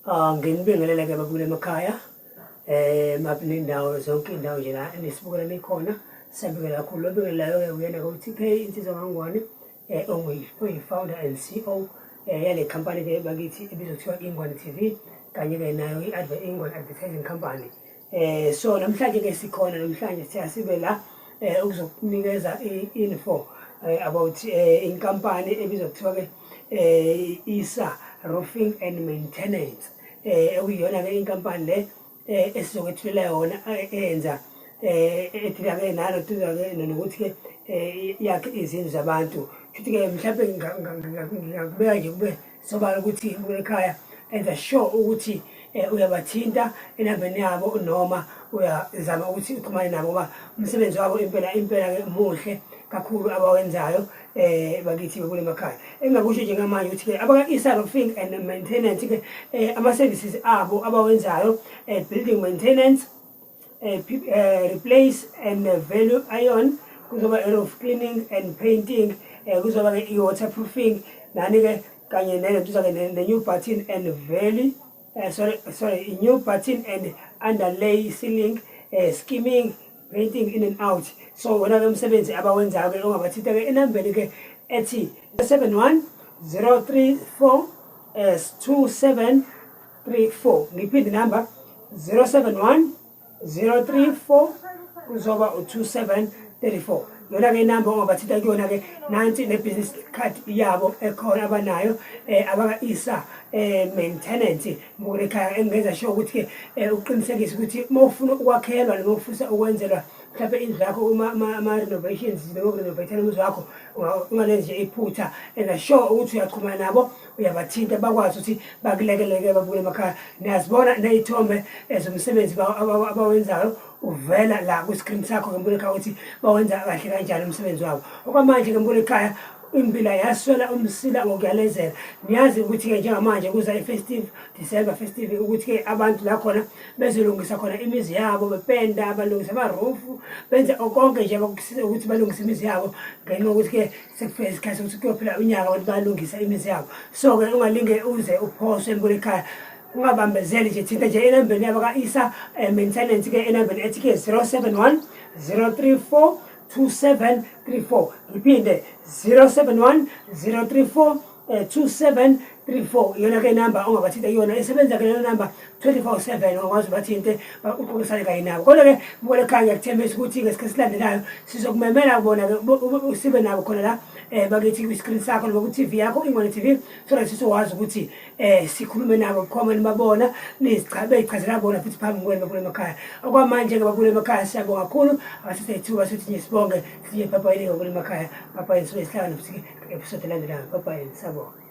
Nginibingelele-ke babule emakhaya makunindawo zonke indawo nje la enesibukela nikhona siyabingelela kakhulu obingelelayo-ke uyena-ke u-TK Insizwa Mangwane oyi-founder and CEO yale khampani-ke bakithi ebizwa kuthiwa Ingwane TV kanye-ke nayo Ingwane Advertising Company. So namhlanje-ke sikhona namhlanje sibe la ukuzokunikeza i-info about inkampani ebizwa kuthiwa-ke ISA Roofing and Maintenance ekuyiyona-ke inkampani le esizokwethulela yona eyenza edila-ke nalotuzake nokuthi-ke yakhe izindlu zabantu. Futhi-ke mhlawumbe ngingakubeka nje kube sobala ukuthi ekhaya enza sure ukuthi uyabathinta enambeni yabo noma uyazama ukuthi uxhumane nabo ngoba umsebenzi wabo impela-ke muhle kakhulu abawenzayo bakithi bekule emakhaya. Engingakusho njengamanje ukuthi-ke abaka-ISA Roofing and Maintenance-ke ama-services abo abawenzayo building maintenance, replace and value iron, kuzoba roof cleaning and painting, kuzoba-ke i-waterproofing nani-ke kanye ne-new batten and value new batten and underlay ceiling, skimming, painting in and out. So wona-ke umsebenzi abawenzayo-ke ongabathinta-ke enambeni-ke ethi 71 034 2734. Ngiphinde number 071 034 kuzoba u2734. Yona-ke inamba ongabathinta kuyona-ke nansi ne-business card yabo ekhona abanayo abaka-ISA maintenance ekhaya engenza sure ukuthi-ke uqinisekise ukuthi uma ufuna ukwakhelwa noma ufisa ukwenzelwa mhlawumbe indlu yakho ama-renovations noma uku-renovate umuzi wakho ungalenzi nje iphutha enza sure ukuthi uyachumana nabo uyabathinta bakwazi ukuthi bakulekeleke babukele emakhaya. Niyazibona ney'thombe zomsebenzi abawenzayo uvela la kwi-screen sakho ngembula ekhaya ukuthi bawenza kahle kanjani umsebenzi wabo. Okwamanje ngembula ekhaya impila yaswela umsila ngokuyalezela. Niyazi ukuthi-ke njengamanje kuza i-festive December festive ukuthi-ke abantu la khona bezolungisa khona imizi yabo bependa balungisa ama-roof benze konke nje abakusiza ukuthi balungise imizi yabo ngenxa yokuthi-ke sekufika isikhathi sokuthi kuyophela unyaka abantu balungisa imizi yabo. So-ke ungalinge uze uphoswe embula ekhaya ungabambezeli nje thinta nje enambeni yabo ka-ISA maintenance-ke enambeni ethi-ke 071 034 2734. Ngiphinde 071 034 2734. Iyona-ke inamba ongabathinta kuyona esebenza-ke leyo namba 24/7 ongakwazi ubathinte uxoxisane kanye nabo. Kodwa-ke mbukele ekhaya ngiyakuthembisa ukuthi-ke isikhathi silandelayo sizokumemela kubona-ke sibe nabo khona la bakithi kwi-screen sakho noma ku-TV yakho Ingwane TV so that sizokwazi ukuthi sikhulume nabo bukhoma nibabona bey'chazela bona futhi phambi kwenu babukele emakhaya. Okwamanje-ke babukele emakhaya siyabonga kakhulu asithe ithuba sokuthi nje sibonge siye ePapayeni babukele emakhaya. Papayeni sibe sihlangane futhi-ke episode elandelayo. Papayeni siyabonga.